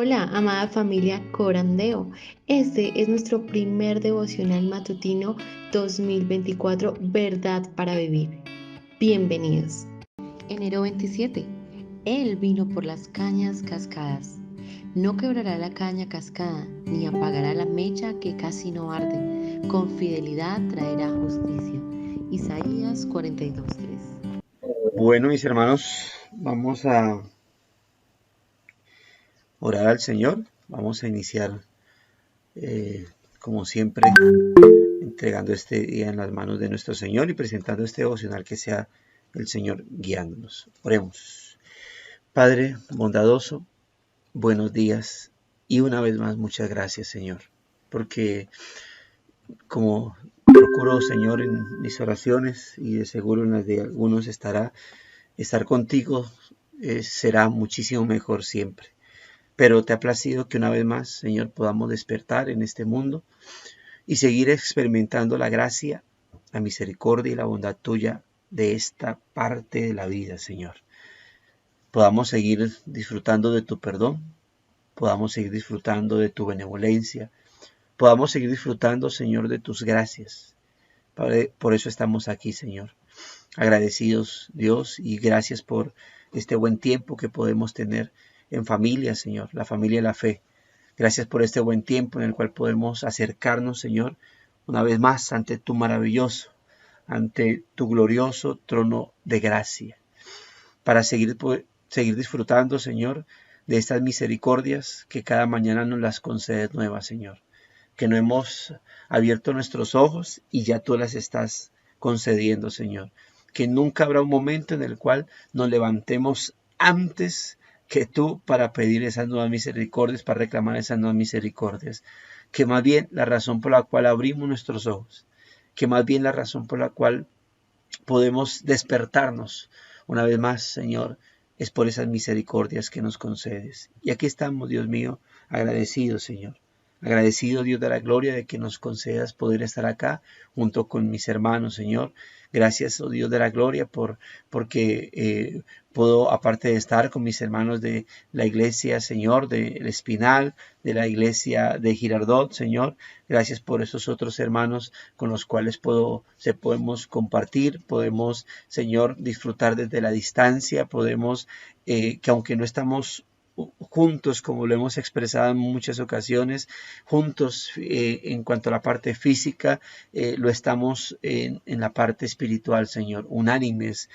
Hola, amada familia Corandeo. Este es nuestro primer devocional matutino 2024, Verdad para Vivir. Bienvenidos. Enero 27. Él vino por las cañas cascadas. No quebrará la caña cascada, ni apagará la mecha que casi no arde. Con fidelidad traerá justicia. Isaías 42:3. Bueno, mis hermanos, vamos a orar al Señor. Vamos a iniciar, eh, como siempre, entregando este día en las manos de nuestro Señor y presentando este devocional que sea el Señor guiándonos. Oremos. Padre bondadoso, buenos días y una vez más muchas gracias, Señor, porque como procuro, Señor, en mis oraciones y de seguro en las de algunos estar contigo será muchísimo mejor siempre. Pero te ha placido que una vez más, Señor, podamos despertar en este mundo y seguir experimentando la gracia, la misericordia y la bondad tuya de esta parte de la vida, Señor. Podamos seguir disfrutando de tu perdón, podamos seguir disfrutando de tu benevolencia, podamos seguir disfrutando, Señor, de tus gracias. Por eso estamos aquí, Señor. Agradecidos, Dios, y gracias por este buen tiempo que podemos tener en familia, Señor, la familia de la fe. Gracias por este buen tiempo en el cual podemos acercarnos, Señor, una vez más ante tu maravilloso, ante tu glorioso trono de gracia, para seguir disfrutando, Señor, de estas misericordias que cada mañana nos las concedes nuevas, Señor, que no hemos abierto nuestros ojos y ya tú las estás concediendo, Señor, que nunca habrá un momento en el cual nos levantemos antes que tú para pedir esas nuevas misericordias, para reclamar esas nuevas misericordias, que más bien la razón por la cual abrimos nuestros ojos, que más bien la razón por la cual podemos despertarnos una vez más, Señor, es por esas misericordias que nos concedes. Y aquí estamos, Dios mío, agradecidos, Señor. Agradecido, Dios de la gloria, de que nos concedas poder estar acá junto con mis hermanos, Señor. Gracias, oh Dios de la gloria, porque puedo, aparte de estar con mis hermanos de la iglesia, Señor, del Espinal, de la iglesia de Girardot, Señor. Gracias por esos otros hermanos con los cuales podemos compartir, podemos, Señor, disfrutar desde la distancia, podemos, que aunque no estamos juntos, como lo hemos expresado en muchas ocasiones, juntos en cuanto a la parte física, lo estamos en la parte espiritual, Señor, unánimes,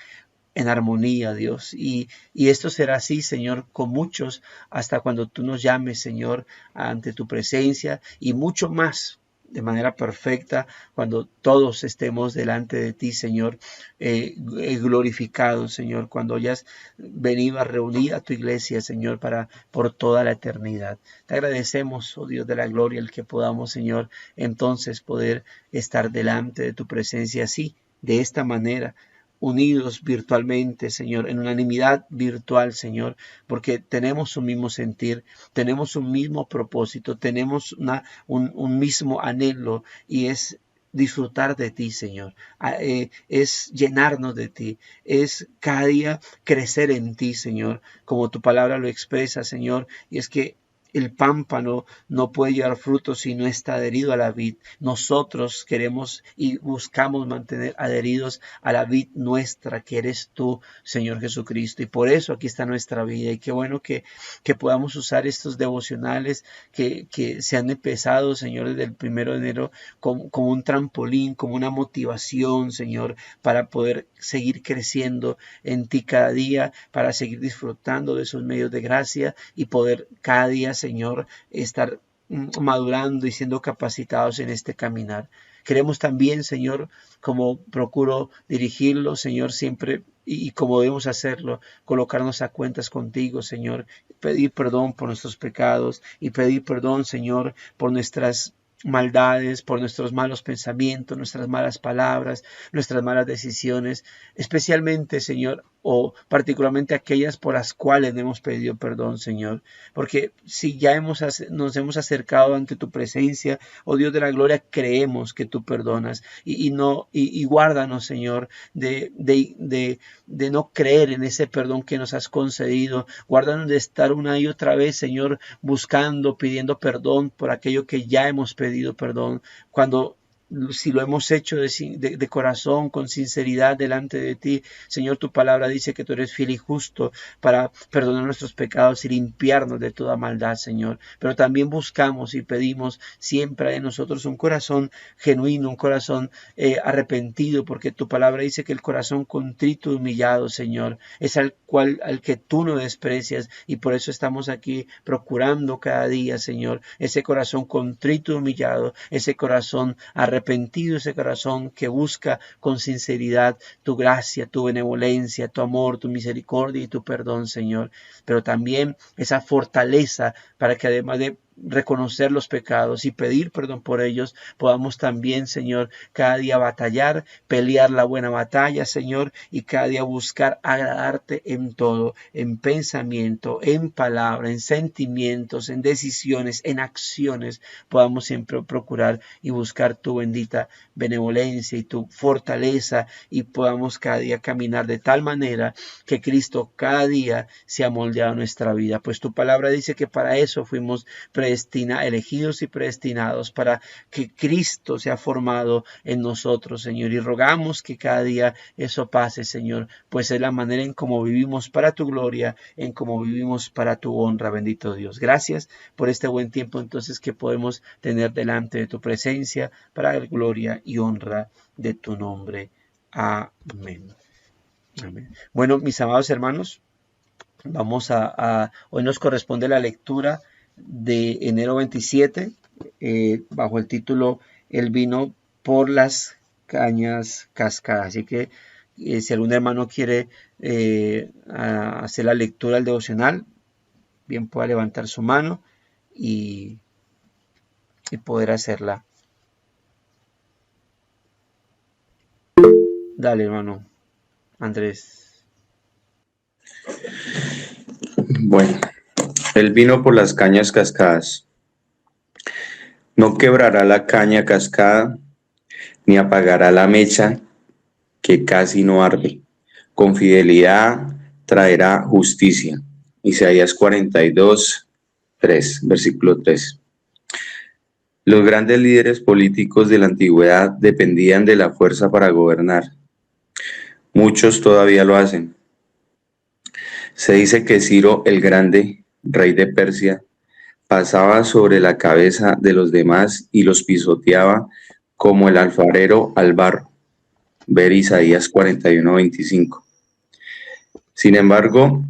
en armonía, Dios. Y esto será así, Señor, con muchos, hasta cuando tú nos llames, Señor, ante tu presencia y mucho más de manera perfecta, cuando todos estemos delante de ti, Señor, glorificados, Señor, cuando hayas venido a reunir a tu iglesia, Señor, por toda la eternidad. Te agradecemos, oh Dios de la gloria, el que podamos, Señor, entonces poder estar delante de tu presencia así, de esta manera, unidos virtualmente, Señor, en unanimidad virtual, Señor, porque tenemos un mismo sentir, tenemos un mismo propósito, tenemos un mismo anhelo y es disfrutar de ti, Señor, es llenarnos de ti, es cada día crecer en ti, Señor, como tu palabra lo expresa, Señor, y es que el pámpano no puede llevar frutos si no está adherido a la vid. Nosotros queremos y buscamos mantener adheridos a la vid nuestra, que eres tú, Señor Jesucristo. Y por eso aquí está nuestra vida. Y qué bueno que podamos usar estos devocionales que se han empezado, Señor, desde el 1 de enero, como un trampolín, como una motivación, Señor, para poder seguir creciendo en ti cada día, para seguir disfrutando de esos medios de gracia y poder cada día, Señor, estar madurando y siendo capacitados en este caminar. Queremos también, Señor, como procuro dirigirlo, Señor, siempre y como debemos hacerlo, colocarnos a cuentas contigo, Señor, pedir perdón por nuestros pecados y pedir perdón, Señor, por nuestras maldades, por nuestros malos pensamientos, nuestras malas palabras, nuestras malas decisiones, especialmente, Señor, o particularmente aquellas por las cuales hemos pedido perdón, Señor. Porque si ya nos hemos acercado ante tu presencia, oh Dios de la gloria, creemos que tú perdonas y guárdanos, Señor, de no creer en ese perdón que nos has concedido. Guárdanos de estar una y otra vez, Señor, buscando, pidiendo perdón por aquello que ya hemos pedido perdón, cuando si lo hemos hecho de corazón, con sinceridad delante de ti. Señor, tu palabra dice que tú eres fiel y justo para perdonar nuestros pecados y limpiarnos de toda maldad, Señor. Pero también buscamos y pedimos siempre de nosotros un corazón genuino, un corazón arrepentido, porque tu palabra dice que el corazón contrito y humillado, Señor, es al que tú no desprecias, y por eso estamos aquí procurando cada día, Señor, ese corazón contrito y humillado, ese corazón arrepentido, ese corazón que busca con sinceridad tu gracia, tu benevolencia, tu amor, tu misericordia y tu perdón, Señor. Pero también esa fortaleza para que, además de reconocer los pecados y pedir perdón por ellos, podamos también, Señor, cada día batallar, pelear la buena batalla, Señor, y cada día buscar agradarte en todo, en pensamiento, en palabra, en sentimientos, en decisiones, en acciones. Podamos siempre procurar y buscar tu bendita benevolencia y tu fortaleza, y podamos cada día caminar de tal manera que Cristo cada día sea moldeado en nuestra vida. Pues tu palabra dice que para eso fuimos elegidos y predestinados, para que Cristo sea formado en nosotros, Señor, y rogamos que cada día eso pase, Señor, pues es la manera en cómo vivimos para tu gloria, en cómo vivimos para tu honra, bendito Dios. Gracias por este buen tiempo entonces que podemos tener delante de tu presencia, para la gloria y honra de tu nombre. Amén. Amén. Bueno, mis amados hermanos, hoy nos corresponde la lectura de enero 27, bajo el título El vino por las cañas cascadas. Así que si algún hermano quiere hacer la lectura del devocional, bien pueda levantar su mano y poder hacerla. Dale, hermano Andrés. Bueno, el vino por las cañas cascadas. No quebrará la caña cascada, ni apagará la mecha que casi no arde. Con fidelidad traerá justicia. Isaías 42, 3, versículo 3. Los grandes líderes políticos de la antigüedad dependían de la fuerza para gobernar. Muchos todavía lo hacen. Se dice que Ciro el Grande, rey de Persia, pasaba sobre la cabeza de los demás y los pisoteaba como el alfarero al barro. Ver Isaías 41:25. Sin embargo,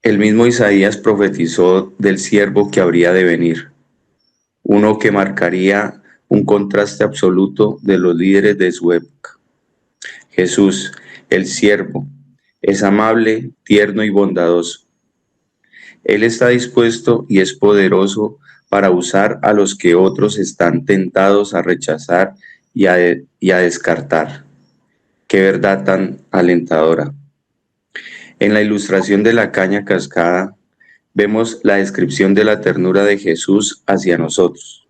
el mismo Isaías profetizó del siervo que habría de venir, uno que marcaría un contraste absoluto de los líderes de su época. Jesús, el siervo, es amable, tierno y bondadoso. Él está dispuesto y es poderoso para usar a los que otros están tentados a rechazar y a descartar. Qué verdad tan alentadora. En la ilustración de la caña cascada vemos la descripción de la ternura de Jesús hacia nosotros.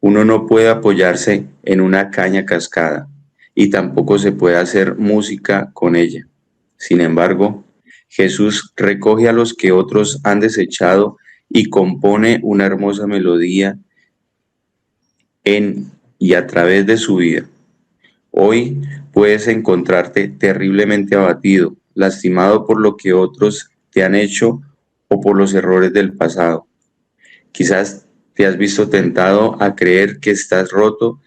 Uno no puede apoyarse en una caña cascada y tampoco se puede hacer música con ella. Sin embargo, Jesús recoge a los que otros han desechado y compone una hermosa melodía en y a través de su vida. Hoy puedes encontrarte terriblemente abatido, lastimado por lo que otros te han hecho o por los errores del pasado. Quizás te has visto tentado a creer que estás roto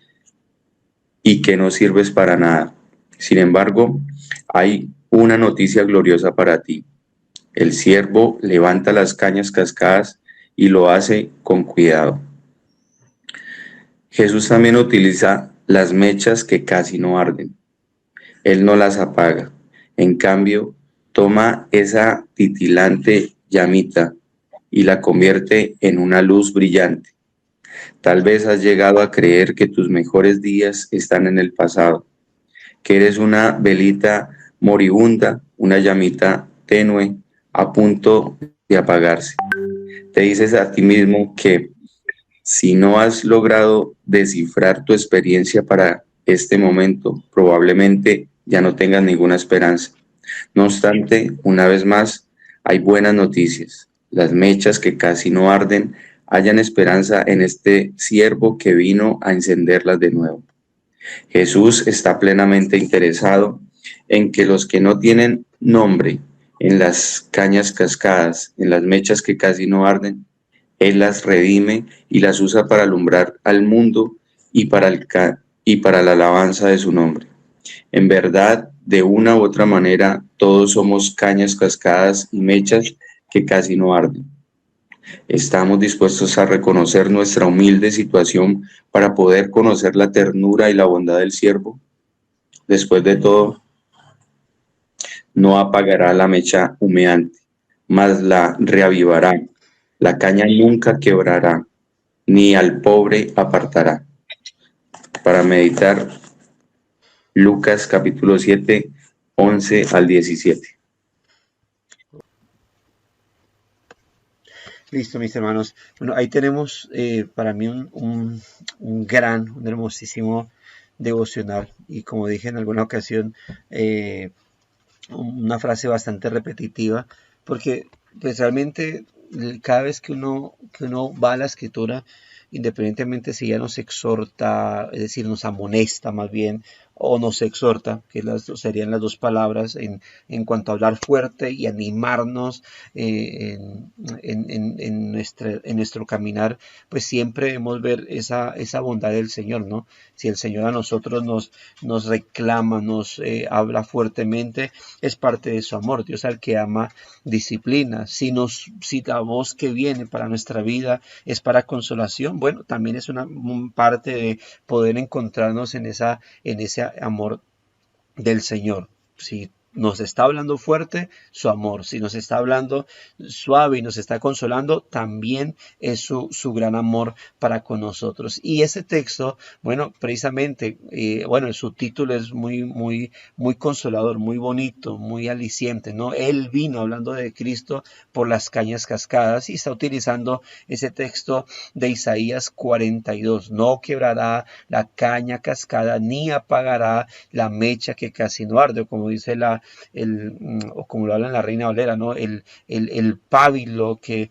y que no sirves para nada. Sin embargo, hay una noticia gloriosa para ti. El siervo levanta las cañas cascadas y lo hace con cuidado. Jesús también utiliza las mechas que casi no arden. Él no las apaga. En cambio, toma esa titilante llamita y la convierte en una luz brillante. Tal vez has llegado a creer que tus mejores días están en el pasado, que eres una velita moribunda, una llamita tenue a punto de apagarse. Te dices a ti mismo que si no has logrado descifrar tu experiencia para este momento, probablemente ya no tengas ninguna esperanza. No obstante, una vez más, hay buenas noticias. Las mechas que casi no arden hallan esperanza en este siervo que vino a encenderlas de nuevo. Jesús está plenamente interesado en que los que no tienen nombre en las cañas cascadas, en las mechas que casi no arden, Él las redime y las usa para alumbrar al mundo y y para la alabanza de su nombre. En verdad, de una u otra manera, todos somos cañas cascadas y mechas que casi no arden. Estamos dispuestos a reconocer nuestra humilde situación para poder conocer la ternura y la bondad del siervo. Después de todo, no apagará la mecha humeante, mas la reavivará. La caña nunca quebrará, ni al pobre apartará. Para meditar, Lucas capítulo 7, 11 al 17. Listo, mis hermanos. Bueno, ahí tenemos para mí un hermosísimo devocional. Y como dije en alguna ocasión, una frase bastante repetitiva, porque pues realmente cada vez que uno va a la escritura, independientemente si ya nos exhorta, es decir, nos amonesta más bien, o nos exhorta, que serían las dos palabras en cuanto a hablar fuerte y animarnos en nuestro caminar, pues siempre debemos ver esa bondad del Señor, ¿no? Si el Señor a nosotros nos reclama, nos habla fuertemente, es parte de su amor. Dios al que ama disciplina. Si la voz que viene para nuestra vida es para consolación, bueno, también es una parte de poder encontrarnos en ese amor del Señor. Si nos está hablando fuerte, su amor. Si nos está hablando suave y nos está consolando, también es su gran amor para con nosotros. Y ese texto, bueno, precisamente, bueno, el subtítulo es muy consolador, muy bonito, muy aliciente, ¿no? Él vino hablando de Cristo por las cañas cascadas y está utilizando ese texto de Isaías 42. No quebrará la caña cascada ni apagará la mecha que casi no arde, como dice o como lo habla en la Reina Valera, ¿no? El pábilo que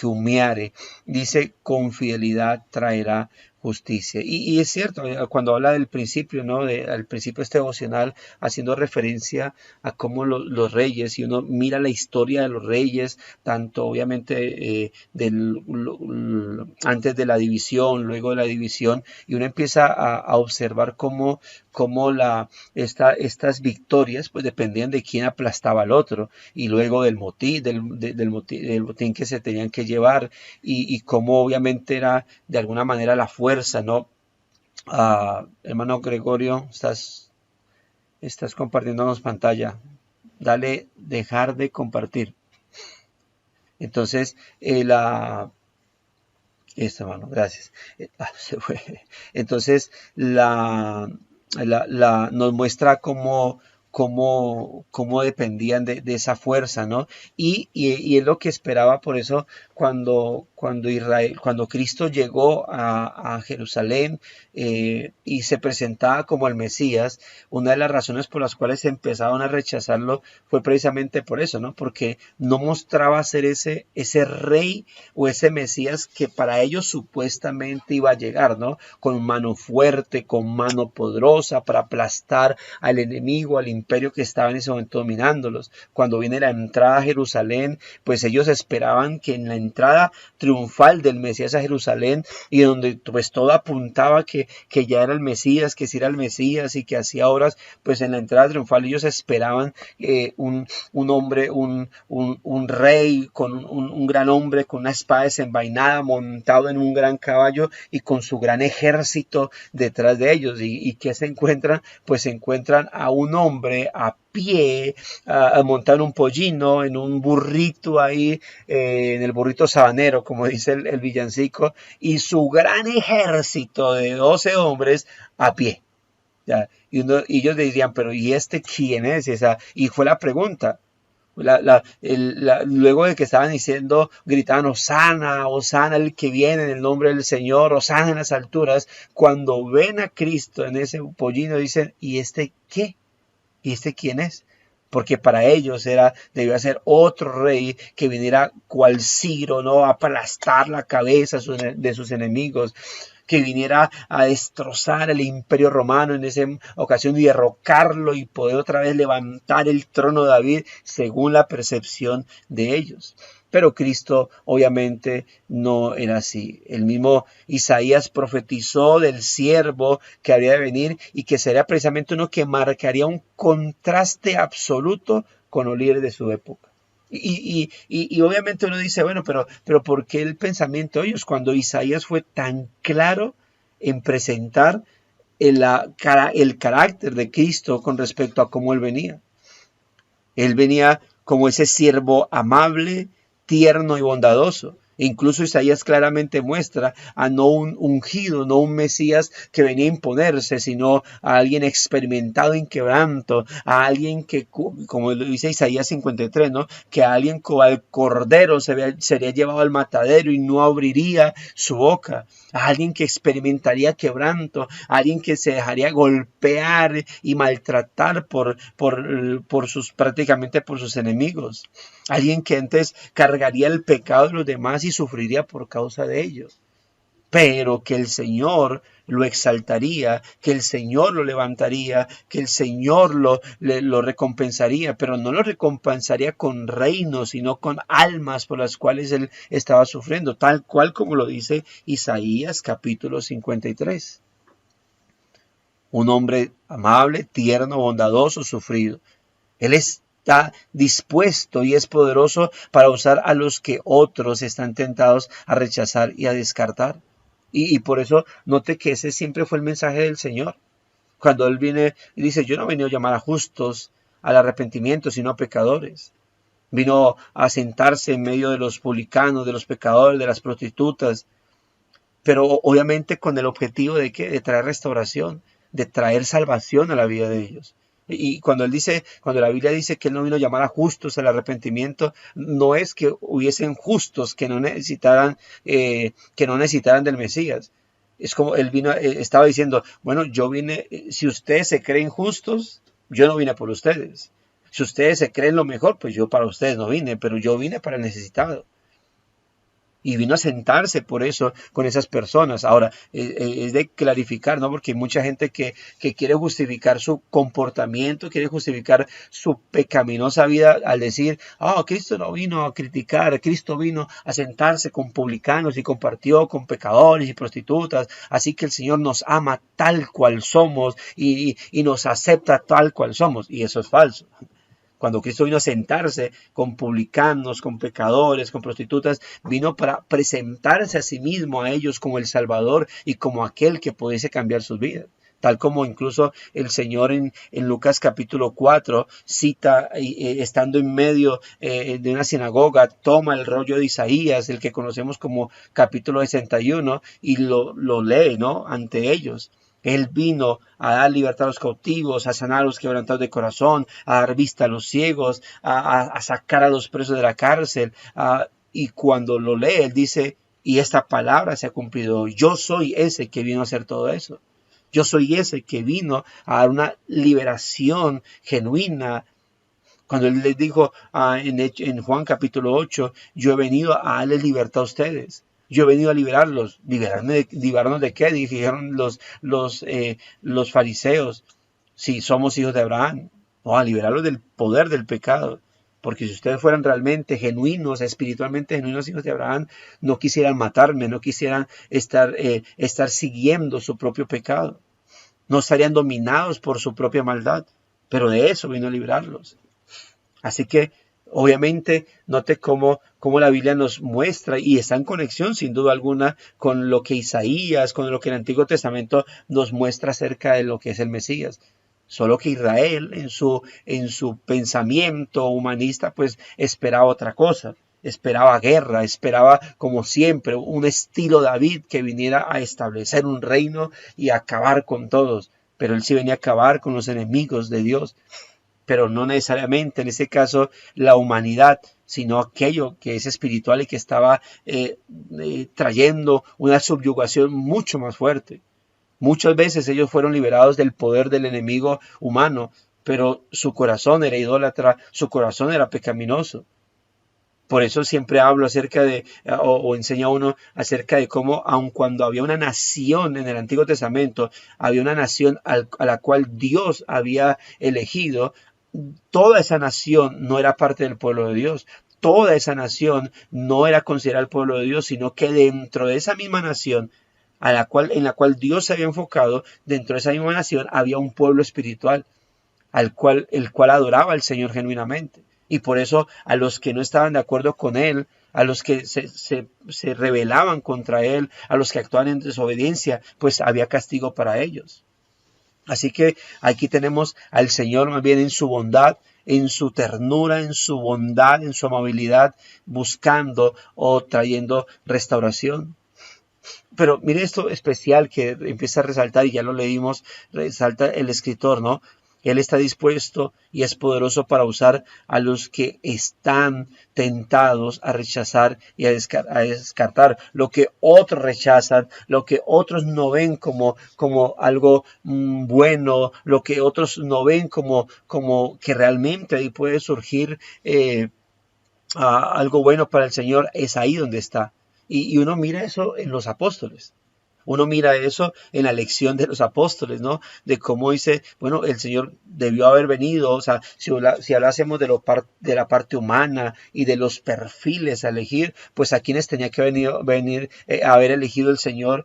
humeare. Dice, con fidelidad traerá justicia. Y es cierto, cuando habla del principio, ¿no? Al principio este devocional, haciendo referencia a cómo los reyes, y uno mira la historia de los reyes, tanto obviamente antes de la división, luego de la división, y uno empieza a observar cómo estas victorias pues dependían de quién aplastaba al otro, y luego del botín que se tenían que llevar, y cómo obviamente era de alguna manera la fuerza, ¿no? Hermano Gregorio, estás compartiéndonos pantalla. Dale dejar de compartir. Entonces, hermano, gracias. Se fue. Entonces, nos muestra cómo dependían de esa fuerza, ¿no? Y es lo que esperaba. Por eso cuando Cristo llegó a Jerusalén y se presentaba como el Mesías, una de las razones por las cuales empezaron a rechazarlo fue precisamente por eso, ¿no? Porque no mostraba ser ese rey o ese Mesías que para ellos supuestamente iba a llegar, ¿no? Con mano fuerte, con mano poderosa para aplastar al enemigo, al imperio que estaba en ese momento dominándolos. Cuando viene la entrada a Jerusalén, pues ellos esperaban que en la entrada triunfal del Mesías a Jerusalén, y donde pues todo apuntaba que ya era el Mesías, que sí era el Mesías y que hacía obras, pues en la entrada triunfal ellos esperaban un hombre, un rey, con un gran hombre con una espada desenvainada, montado en un gran caballo y con su gran ejército detrás de ellos. ¿Y qué se encuentran? Pues se encuentran a un hombre a pie, montado en un pollino, en un burrito ahí, en el burrito sabanero, como dice el villancico, y su gran ejército de 12 hombres a pie. Ya, y ellos dirían, pero ¿y este quién es? Y fue la pregunta. Luego de que estaban diciendo, gritaban, Hosana, Hosana el que viene en el nombre del Señor, Hosana en las alturas, cuando ven a Cristo en ese pollino dicen, ¿y este qué? ¿Y este quién es? Porque para ellos debía ser otro rey que viniera cual Ciro, ¿no? A aplastar la cabeza de sus enemigos, que viniera a destrozar el imperio romano en esa ocasión y derrocarlo y poder otra vez levantar el trono de David según la percepción de ellos. Pero Cristo obviamente no era así. El mismo Isaías profetizó del siervo que habría de venir y que sería precisamente uno que marcaría un contraste absoluto con los líderes de su época. Y obviamente uno dice, bueno, pero ¿por qué el pensamiento de ellos cuando Isaías fue tan claro en presentar el carácter de Cristo con respecto a cómo él venía? Él venía como ese siervo amable, tierno y bondadoso. Incluso Isaías claramente muestra a no un ungido, no un Mesías que venía a imponerse, sino a alguien experimentado en quebranto, a alguien que, como lo dice Isaías 53, ¿no? Que a alguien como al cordero sería llevado al matadero y no abriría su boca, a alguien que experimentaría quebranto, a alguien que se dejaría golpear y maltratar prácticamente por sus enemigos. Alguien que antes cargaría el pecado de los demás y sufriría por causa de ellos. Pero que el Señor lo exaltaría, que el Señor lo levantaría, que el Señor lo recompensaría, pero no lo recompensaría con reinos, sino con almas por las cuales él estaba sufriendo, tal cual como lo dice Isaías capítulo 53. Un hombre amable, tierno, bondadoso, sufrido. Él está dispuesto y es poderoso para usar a los que otros están tentados a rechazar y a descartar. Y por eso note que ese siempre fue el mensaje del Señor. Cuando Él viene y dice, yo no he venido a llamar a justos al arrepentimiento, sino a pecadores. Vino a sentarse en medio de los publicanos, de los pecadores, de las prostitutas, pero obviamente con el objetivo de ¿qué? De traer restauración, de traer salvación a la vida de ellos. Y cuando la Biblia dice que él no vino a llamar a justos al arrepentimiento, no es que hubiesen justos que no necesitaran del Mesías. Es como él estaba diciendo, bueno, yo vine, si ustedes se creen justos, yo no vine por ustedes. Si ustedes se creen lo mejor, pues yo para ustedes no vine, pero yo vine para el necesitado. Y vino a sentarse por eso con esas personas. Ahora, es de clarificar, ¿no? Porque hay mucha gente que quiere justificar su comportamiento, quiere justificar su pecaminosa vida al decir, Cristo no vino a criticar, Cristo vino a sentarse con publicanos y compartió con pecadores y prostitutas, así que el Señor nos ama tal cual somos y nos acepta tal cual somos. Y eso es falso. Cuando Cristo vino a sentarse con publicanos, con pecadores, con prostitutas, vino para presentarse a sí mismo a ellos como el Salvador y como aquel que pudiese cambiar sus vidas. Tal como incluso el Señor en Lucas capítulo 4 cita, estando en medio de una sinagoga, toma el rollo de Isaías, el que conocemos como capítulo 61, y lo lee, ¿no? Ante ellos. Él vino a dar libertad a los cautivos, a sanar a los quebrantados de corazón, a dar vista a los ciegos, a sacar a los presos de la cárcel. Y cuando lo lee, él dice, y esta palabra se ha cumplido. Yo soy ese que vino a hacer todo eso. Yo soy ese que vino a dar una liberación genuina. Cuando él les dijo en Juan capítulo 8, yo he venido a darles libertad a ustedes. Yo he venido a liberarlos. ¿Liberarnos de qué? Dijeron los fariseos. Si somos hijos de Abraham. No, a liberarlos del poder del pecado. Porque si ustedes fueran realmente genuinos, espiritualmente genuinos hijos de Abraham, no quisieran matarme, no quisieran estar siguiendo su propio pecado. No estarían dominados por su propia maldad. Pero de eso vino a librarlos. Así que obviamente note cómo la Biblia nos muestra y está en conexión sin duda alguna con lo que Isaías, con lo que el Antiguo Testamento nos muestra acerca de lo que es el Mesías. Solo que Israel en su pensamiento humanista pues esperaba otra cosa. Esperaba guerra, esperaba como siempre un estilo David que viniera a establecer un reino y acabar con todos. pero él sí venía a acabar con los enemigos de Dios, pero no necesariamente en ese caso la humanidad, sino aquello que es espiritual y que estaba trayendo una subyugación mucho más fuerte. Muchas veces ellos fueron liberados del poder del enemigo humano, pero su corazón era idólatra, su corazón era pecaminoso. Por eso siempre hablo acerca de, o enseña uno acerca de cómo, aun cuando había una nación en el Antiguo Testamento, había una nación a la cual Dios había elegido, toda esa nación no era parte del pueblo de Dios. Toda esa nación no era considerada el pueblo de Dios, sino que dentro de esa misma nación, en la cual Dios se había enfocado, dentro de esa misma nación había un pueblo espiritual, el cual adoraba al Señor genuinamente. Y por eso a los que no estaban de acuerdo con él, a los que se rebelaban contra él, a los que actuaban en desobediencia, pues había castigo para ellos. Así que aquí tenemos al Señor más bien en su bondad, en su ternura, en su bondad, en su amabilidad, buscando o trayendo restauración. Pero mire esto especial que empieza a resaltar, y ya lo leímos, resalta el escritor, ¿no? Él está dispuesto y es poderoso para usar a los que están tentados a rechazar y a descartar lo que otros rechazan, lo que otros no ven como algo bueno, lo que otros no ven como que realmente ahí puede surgir algo bueno para el Señor. Es ahí donde está. Y uno mira eso en los apóstoles. Uno mira eso en la lección de los apóstoles, ¿no? De cómo dice, bueno, el Señor debió haber venido, o sea, si hablásemos de la parte humana y de los perfiles a elegir, pues a quienes tenía que haber elegido el Señor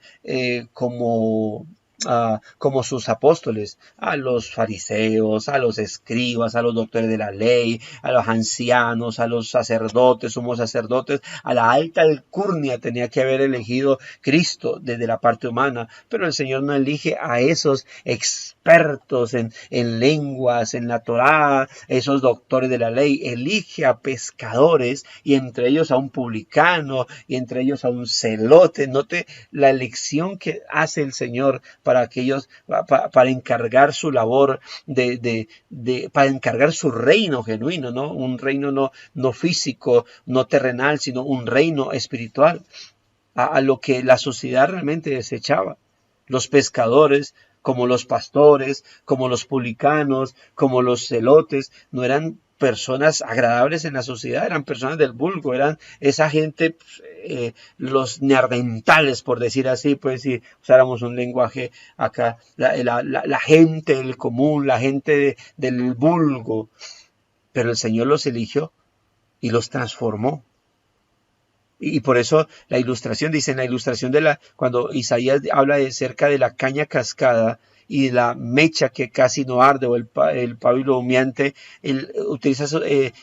como sus apóstoles, a los fariseos, a los escribas, a los doctores de la ley, a los ancianos, a los sacerdotes, sumos sacerdotes, a la alta alcurnia tenía que haber elegido Cristo desde la parte humana, pero el Señor no elige a esos expertos en lenguas, en la Torá, esos doctores de la ley, elige a pescadores y entre ellos a un publicano y entre ellos a un celote. Note la elección que hace el Señor para aquellos, para encargar su labor, para encargar su reino genuino, ¿no? Un reino no físico, no terrenal, sino un reino espiritual, a lo que la sociedad realmente desechaba. Los pescadores, como los pastores, como los publicanos, como los celotes, no eran personas agradables en la sociedad, eran personas del vulgo, eran esa gente, los neandertales, por decir así, pues si usáramos un lenguaje acá, la gente del común, la gente del vulgo, pero el Señor los eligió y los transformó. Y por eso la ilustración, dice en la ilustración cuando Isaías habla cerca de la caña cascada y la mecha que casi no arde o el pábilo humeante, él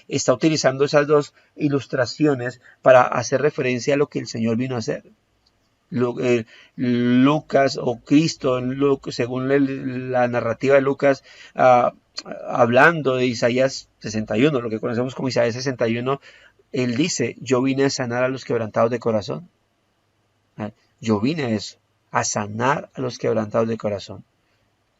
está utilizando esas dos ilustraciones para hacer referencia a lo que el Señor vino a hacer. Lucas o Cristo, según la narrativa de Lucas, hablando de Isaías 61, lo que conocemos como Isaías 61, él dice, yo vine a sanar a los quebrantados de corazón. Yo vine a eso, a sanar a los quebrantados de corazón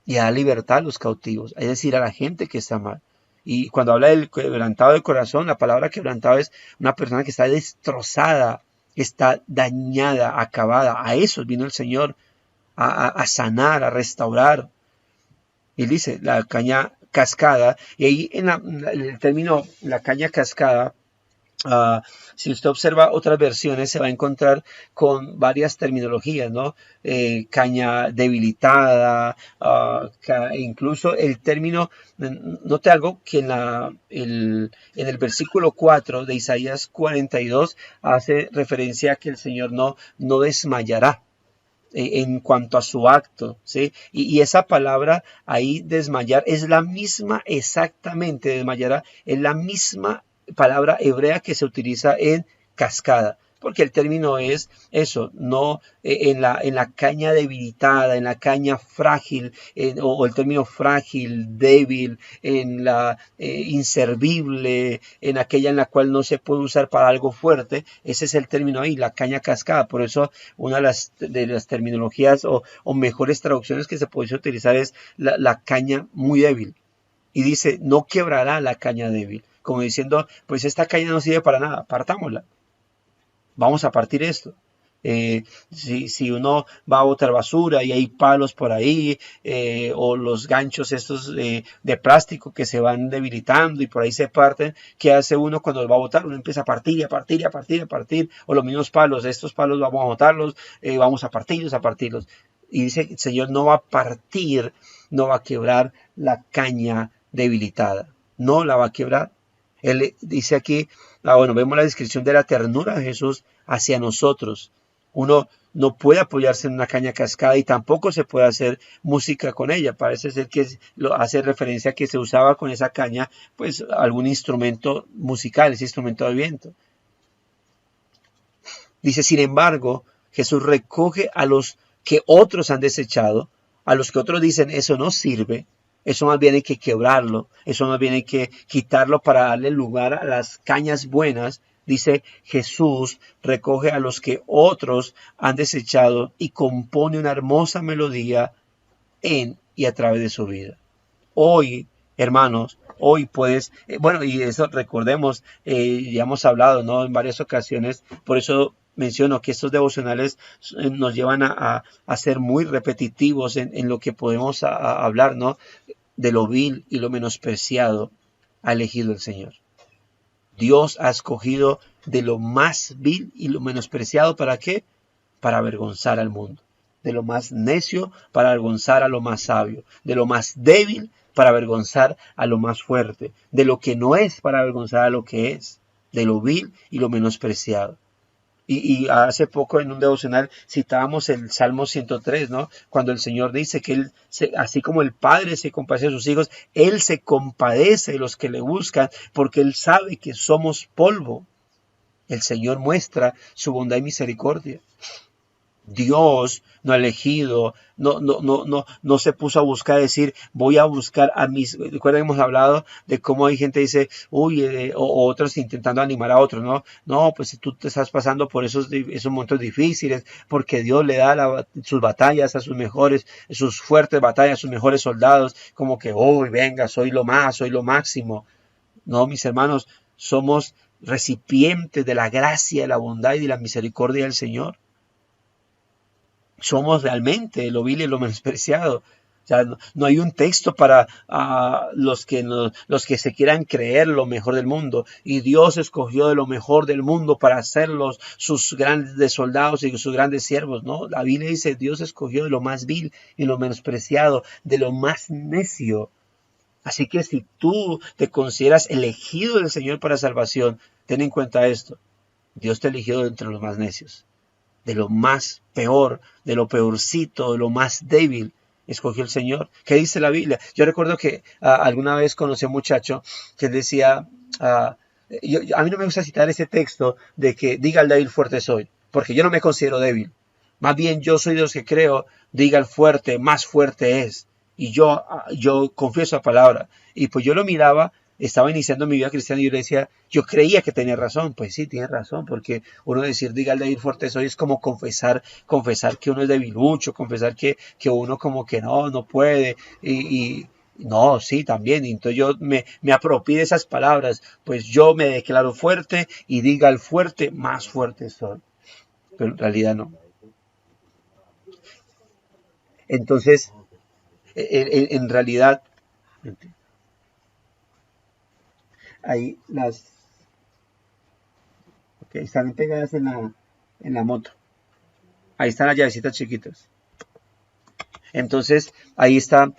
y a dar libertad a los cautivos, es decir, a la gente que está mal. Y cuando habla del quebrantado de corazón, la palabra quebrantado es una persona que está destrozada, está dañada, acabada. A eso vino el Señor, a sanar, a restaurar. Y dice, la caña cascada, y ahí en el término, la caña cascada, si usted observa otras versiones se va a encontrar con varias terminologías, ¿no? Caña debilitada, incluso el término, note algo que en el versículo 4 de Isaías 42 hace referencia a que el Señor no desmayará en cuanto a su acto, ¿sí? Y esa palabra ahí, desmayar, es la misma exactamente, desmayará, es la misma palabra hebrea que se utiliza en cascada. porque el término es eso, no en la caña debilitada, en la caña frágil, o el término frágil, débil, en la inservible, en aquella en la cual no se puede usar para algo fuerte. Ese es el término ahí, la caña cascada. Por eso una de las terminologías o mejores traducciones que se puede utilizar es la caña muy débil. Y dice, no quebrará la caña débil. Como diciendo, pues esta caña no sirve para nada, partámosla. Vamos a partir esto. Si uno va a botar basura y hay palos por ahí, o los ganchos estos de plástico que se van debilitando y por ahí se parten, ¿qué hace uno cuando va a botar? Uno empieza a partir y a partir y a partir y a partir, o los mismos palos, estos palos vamos a botarlos, vamos a partirlos. Y dice, el Señor no va a partir, no va a quebrar la caña debilitada, no la va a quebrar. Él dice aquí, bueno, vemos la descripción de la ternura de Jesús hacia nosotros. Uno no puede apoyarse en una caña cascada y tampoco se puede hacer música con ella. Parece ser que hace referencia a que se usaba con esa caña, pues algún instrumento musical, ese instrumento de viento. Dice, sin embargo, Jesús recoge a los que otros han desechado, a los que otros dicen, eso no sirve. Eso más bien hay que quebrarlo, eso más bien hay que quitarlo para darle lugar a las cañas buenas. Dice, Jesús recoge a los que otros han desechado y compone una hermosa melodía en y a través de su vida. Hoy, hermanos, hoy puedes, bueno, y eso recordemos, ya hemos hablado, ¿no? En varias ocasiones, por eso menciono que estos devocionales nos llevan a ser muy repetitivos en lo que podemos hablar, ¿no? De lo vil y lo menospreciado ha elegido el Señor. Dios ha escogido de lo más vil y lo menospreciado, ¿para qué? Para avergonzar al mundo. De lo más necio para avergonzar a lo más sabio. De lo más débil para avergonzar a lo más fuerte. De lo que no es para avergonzar a lo que es. De lo vil y lo menospreciado. Y hace poco en un devocional citábamos el Salmo 103, ¿no? Cuando el Señor dice que Él, así como el Padre se compadece de sus hijos, Él se compadece de los que le buscan, porque Él sabe que somos polvo. El Señor muestra su bondad y misericordia. Dios no ha elegido, no se puso a buscar, decir, voy a buscar a mis. Recuerda que hemos hablado de cómo hay gente que dice, uy, o otros intentando animar a otros, no, pues tú te estás pasando por esos momentos difíciles, porque Dios le da sus batallas a sus mejores, sus fuertes batallas a sus mejores soldados, como que, uy, venga, soy lo máximo. No, mis hermanos, somos recipientes de la gracia, de la bondad y de la misericordia del Señor. Somos realmente lo vil y lo menospreciado. O sea, no hay un texto para los que se quieran creer lo mejor del mundo. Y Dios escogió de lo mejor del mundo para hacerlos sus grandes soldados y sus grandes siervos, ¿no? La Biblia dice, Dios escogió de lo más vil y lo menospreciado, de lo más necio. Así que si tú te consideras elegido del Señor para salvación, ten en cuenta esto. Dios te eligió entre los más necios. De lo más peor, de lo peorcito, de lo más débil, escogió el Señor. ¿Qué dice la Biblia? Yo recuerdo que alguna vez conocí a un muchacho que decía, a mí no me gusta citar ese texto de que diga al débil fuerte soy, porque yo no me considero débil. Más bien yo soy de los que creo, diga al fuerte, más fuerte es. Y yo confieso la palabra. Y pues yo lo miraba, estaba iniciando mi vida cristiana y yo le decía, yo creía que tenía razón. Pues sí, tiene razón, porque uno decir, diga al débil fuerte soy, es como confesar que uno es debilucho, confesar que uno como que no puede, y no, sí, también. Y entonces yo me apropié de esas palabras, pues yo me declaro fuerte y diga al fuerte, más fuerte soy. Pero en realidad no. Entonces, en realidad, ahí están pegadas en la moto. Ahí están las llavecitas chiquitas. Entonces, ahí está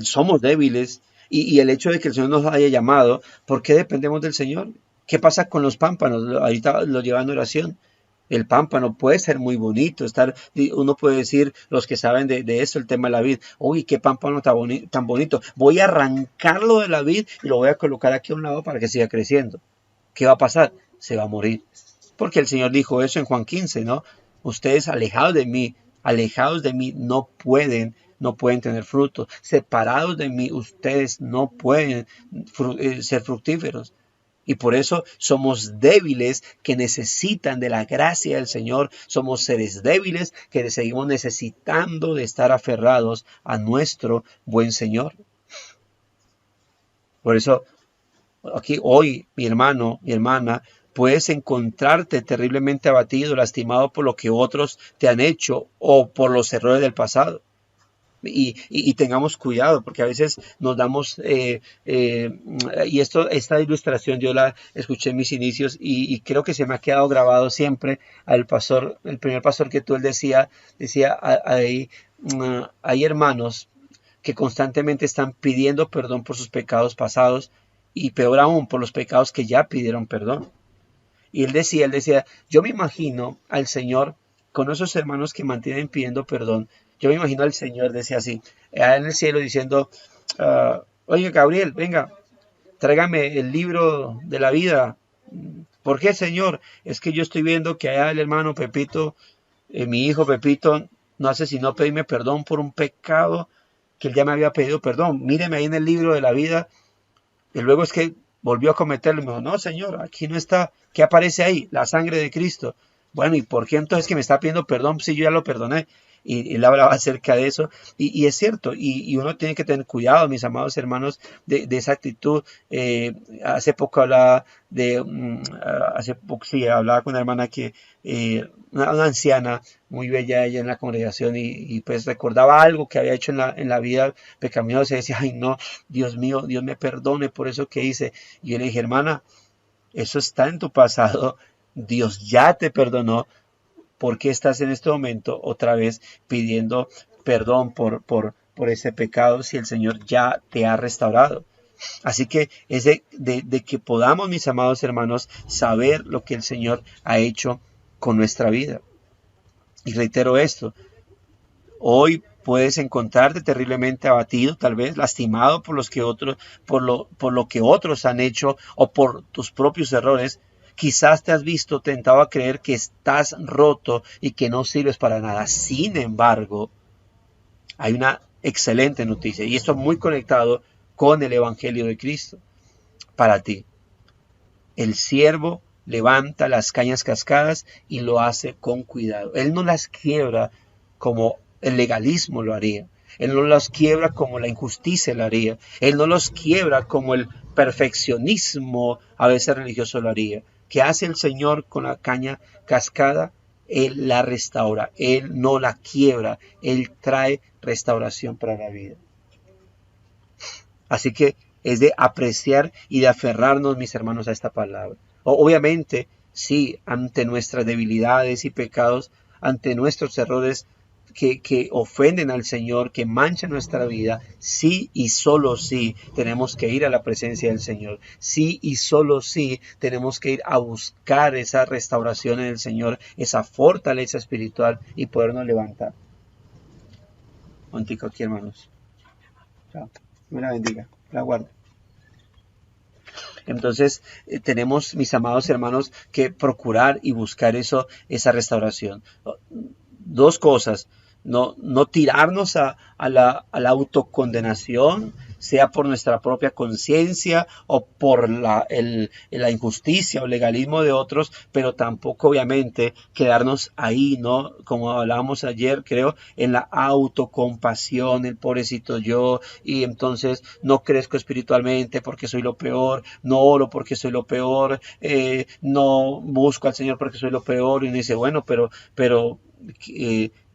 somos débiles y el hecho de que el Señor nos haya llamado, ¿por qué dependemos del Señor? ¿Qué pasa con los pámpanos? Ahorita lo llevan a oración. El pámpano puede ser muy bonito, uno puede decir, los que saben de eso, el tema de la vid, uy, qué pámpano tan bonito, voy a arrancarlo de la vid y lo voy a colocar aquí a un lado para que siga creciendo. ¿Qué va a pasar? se va a morir. Porque el Señor dijo eso en Juan 15, ¿no? Ustedes alejados de mí no pueden tener fruto. Separados de mí, ustedes no pueden ser fructíferos. Y por eso somos débiles que necesitan de la gracia del Señor. Somos seres débiles que seguimos necesitando de estar aferrados a nuestro buen Señor. Por eso, aquí hoy, mi hermano, mi hermana, puedes encontrarte terriblemente abatido, lastimado por lo que otros te han hecho o por los errores del pasado. Y tengamos cuidado, porque a veces nos damos, y esta ilustración yo la escuché en mis inicios y creo que se me ha quedado grabado siempre al pastor, el primer pastor que tú él decía, hay hermanos que constantemente están pidiendo perdón por sus pecados pasados y peor aún por los pecados que ya pidieron perdón. Y él decía, yo me imagino al Señor con esos hermanos que mantienen pidiendo perdón. Yo me imagino al Señor, decía así, allá en el cielo diciendo, oye Gabriel, venga, tráigame el libro de la vida. ¿Por qué, Señor? Es que yo estoy viendo que allá el hermano Pepito, mi hijo Pepito, no hace sino pedirme perdón por un pecado que él ya me había pedido perdón. Míreme ahí en el libro de la vida. Y luego es que volvió a cometerlo y me dijo, no, Señor, aquí no está. ¿Qué aparece ahí? La sangre de Cristo. Bueno, ¿y por qué entonces que me está pidiendo perdón si yo ya lo perdoné? Y él hablaba acerca de eso. Y es cierto, y uno tiene que tener cuidado, mis amados hermanos, de esa actitud. Hace poco hablaba hablaba con una hermana que, una anciana muy bella ella en la congregación y pues recordaba algo que había hecho en la vida pecaminosa y decía, ay no, Dios mío, Dios me perdone por eso que hice. Y yo le dije, hermana, eso está en tu pasado, Dios ya te perdonó. ¿Por qué estás en este momento otra vez pidiendo perdón por ese pecado si el Señor ya te ha restaurado? Así que es de que podamos, mis amados hermanos, saber lo que el Señor ha hecho con nuestra vida. Y reitero esto, hoy puedes encontrarte terriblemente abatido, tal vez lastimado por lo que otros han hecho o por tus propios errores. Quizás te has visto tentado a creer que estás roto y que no sirves para nada. Sin embargo, hay una excelente noticia y esto muy conectado con el Evangelio de Cristo para ti. El siervo levanta las cañas cascadas y lo hace con cuidado. Él no las quiebra como el legalismo lo haría. Él no los quiebra como la injusticia lo haría. Él no los quiebra como el perfeccionismo a veces religioso lo haría. ¿Qué hace el Señor con la caña cascada? Él la restaura, Él no la quiebra, Él trae restauración para la vida. Así que es de apreciar y de aferrarnos, mis hermanos, a esta palabra. Obviamente, sí, ante nuestras debilidades y pecados, ante nuestros errores que ofenden al Señor, que manchan nuestra vida, sí y solo sí tenemos que ir a la presencia del Señor. Sí y solo sí tenemos que ir a buscar esa restauración en el Señor, esa fortaleza espiritual y podernos levantar. Contigo aquí, hermanos. Chao. Me la bendiga, la guarde. Entonces tenemos, mis amados hermanos, que procurar y buscar esa restauración. Dos cosas. No tirarnos a la autocondenación, sea por nuestra propia conciencia o por la injusticia o legalismo de otros, pero tampoco obviamente quedarnos ahí, ¿no? Como hablábamos ayer, creo, en la autocompasión, el pobrecito yo, y entonces no crezco espiritualmente porque soy lo peor, no oro porque soy lo peor, no busco al Señor porque soy lo peor, y uno dice, bueno, pero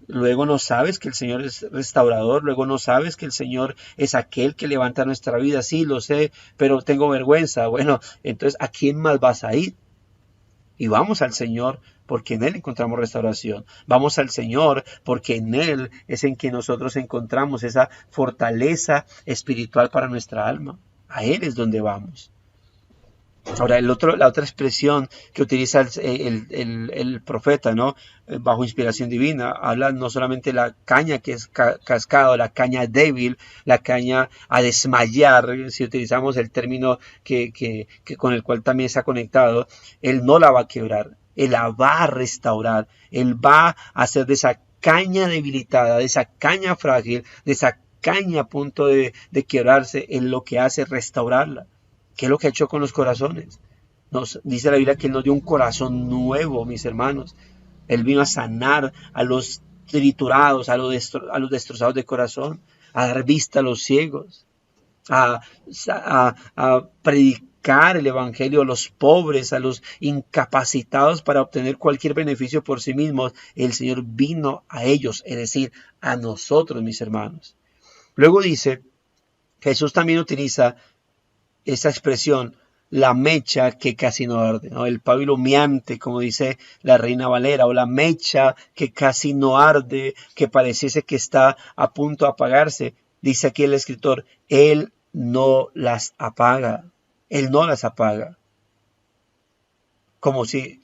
luego no sabes que el Señor es restaurador, luego no sabes que el Señor es aquel que levanta nuestra vida. Sí, lo sé, pero tengo vergüenza. Bueno, entonces, ¿a quién más vas a ir? Y vamos al Señor porque en Él encontramos restauración. Vamos al Señor porque en Él es en que nosotros encontramos esa fortaleza espiritual para nuestra alma. A Él es donde vamos. Ahora, la otra expresión que utiliza el profeta, ¿no? Bajo inspiración divina, habla no solamente de la caña que es cascada, la caña débil, la caña a desmayar, si utilizamos el término que con el cual también está conectado, él no la va a quebrar, él la va a restaurar, él va a hacer de esa caña debilitada, de esa caña frágil, de esa caña a punto de quebrarse, él lo que hace es restaurarla. ¿Qué es lo que ha hecho con los corazones? Nos dice la Biblia que Él nos dio un corazón nuevo, mis hermanos. Él vino a sanar a los triturados, a los destrozados de corazón, a dar vista a los ciegos, a predicar el Evangelio a los pobres, a los incapacitados para obtener cualquier beneficio por sí mismos. El Señor vino a ellos, es decir, a nosotros, mis hermanos. Luego dice, Jesús también utiliza esa expresión, la mecha que casi no arde, ¿no? El pábilo humeante, como dice la Reina Valera, o la mecha que casi no arde, que pareciese que está a punto de apagarse. Dice aquí el escritor, Él no las apaga, Él no las apaga. Como si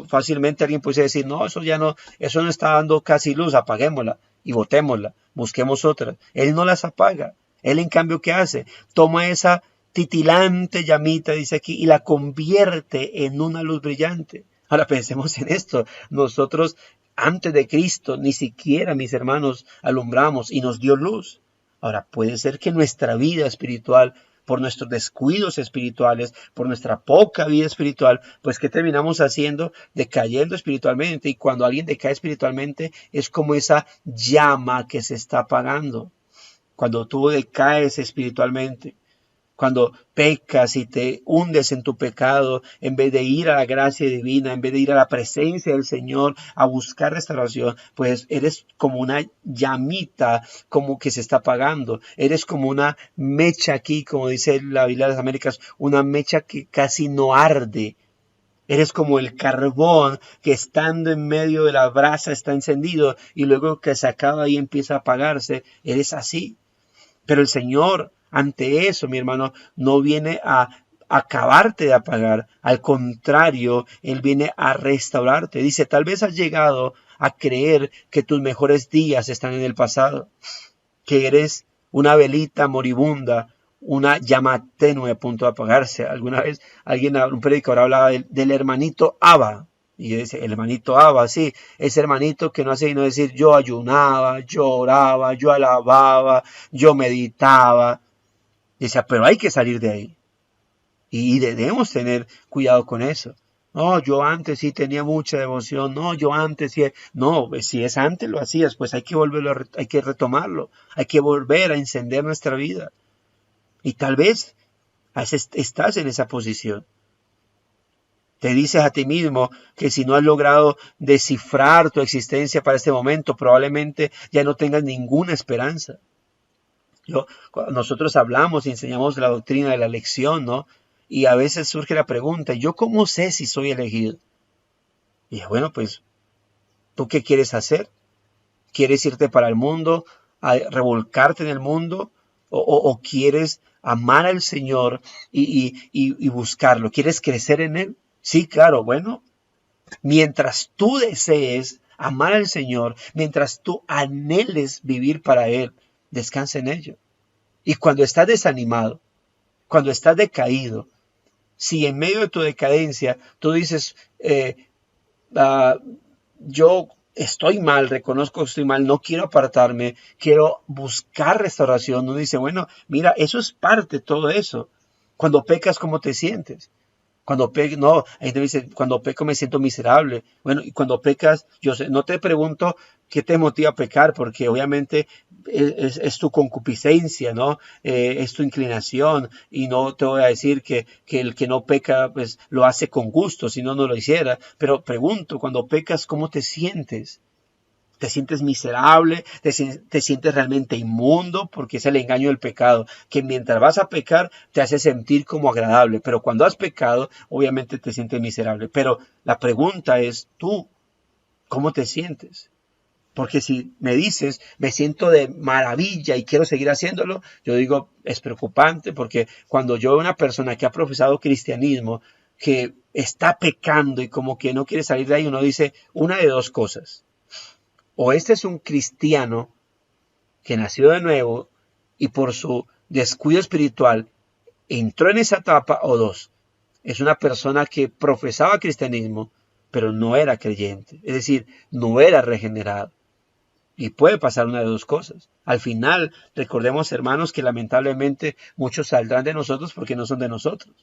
fácilmente alguien pudiese decir, no, eso no está dando casi luz, apaguémosla y botémosla, busquemos otra. Él no las apaga. Él, en cambio, ¿qué hace? Toma esa titilante llamita, dice aquí, y la convierte en una luz brillante. Ahora pensemos en esto. Nosotros, antes de Cristo, ni siquiera, mis hermanos, alumbramos y nos dio luz. Ahora, puede ser que nuestra vida espiritual, por nuestros descuidos espirituales, por nuestra poca vida espiritual, pues ¿qué terminamos haciendo? Decayendo espiritualmente. Y cuando alguien decae espiritualmente, es como esa llama que se está apagando. Cuando tú decaes espiritualmente, cuando pecas y te hundes en tu pecado, en vez de ir a la gracia divina, en vez de ir a la presencia del Señor a buscar restauración, pues eres como una llamita como que se está apagando. Eres como una mecha aquí, como dice la Biblia de las Américas, una mecha que casi no arde. Eres como el carbón que estando en medio de la brasa está encendido y luego que se acaba y empieza a apagarse. Eres así. Pero el Señor, ante eso, mi hermano, no viene a acabarte de apagar. Al contrario, Él viene a restaurarte. Dice, tal vez has llegado a creer que tus mejores días están en el pasado, que eres una velita moribunda, una llama tenue a punto de apagarse. Alguna vez un predicador hablaba del hermanito Abba. Y ese hermanito Abba, sí, ese hermanito que no hace sino decir, yo ayunaba, yo oraba, yo alababa, yo meditaba. Decía, pero hay que salir de ahí. Y debemos tener cuidado con eso. No, yo antes sí tenía mucha devoción. No, yo antes sí. No, si es antes lo hacías, pues hay que volverlo, hay que retomarlo. Hay que volver a encender nuestra vida. Y tal vez estás en esa posición. Te dices a ti mismo que si no has logrado descifrar tu existencia para este momento, probablemente ya no tengas ninguna esperanza. Nosotros hablamos y enseñamos la doctrina de la elección, ¿no? Y a veces surge la pregunta, ¿yo cómo sé si soy elegido? Y bueno, pues, ¿tú qué quieres hacer? ¿Quieres irte para el mundo, a revolcarte en el mundo? ¿O quieres amar al Señor y buscarlo? ¿Quieres crecer en Él? Sí, claro, bueno, mientras tú desees amar al Señor, mientras tú anheles vivir para Él, descansa en ello. Y cuando estás desanimado, cuando estás decaído, si en medio de tu decadencia tú dices, yo estoy mal, reconozco que estoy mal, no quiero apartarme, quiero buscar restauración, uno dice, bueno, mira, eso es parte de todo eso. Cuando pecas, ¿cómo te sientes? Cuando peco, no, hay gente dice, cuando peco me siento miserable. Bueno, y cuando pecas, no te pregunto qué te motiva a pecar, porque obviamente es tu concupiscencia, ¿no? Es tu inclinación, y no te voy a decir que el que no peca, pues lo hace con gusto, si no, no lo hiciera. Pero pregunto, cuando pecas, ¿cómo te sientes? ¿Te sientes miserable? ¿Te sientes realmente inmundo? Porque es el engaño del pecado, que mientras vas a pecar te hace sentir como agradable, pero cuando has pecado, obviamente te sientes miserable. Pero la pregunta es, ¿tú cómo te sientes? Porque si me dices, me siento de maravilla y quiero seguir haciéndolo, yo digo, es preocupante, porque cuando yo veo una persona que ha profesado cristianismo, que está pecando y como que no quiere salir de ahí, uno dice una de dos cosas. O este es un cristiano que nació de nuevo y por su descuido espiritual entró en esa etapa, o dos, es una persona que profesaba cristianismo, pero no era creyente, es decir, no era regenerado. Y puede pasar una de dos cosas. Al final, recordemos, hermanos, que lamentablemente muchos saldrán de nosotros porque no son de nosotros.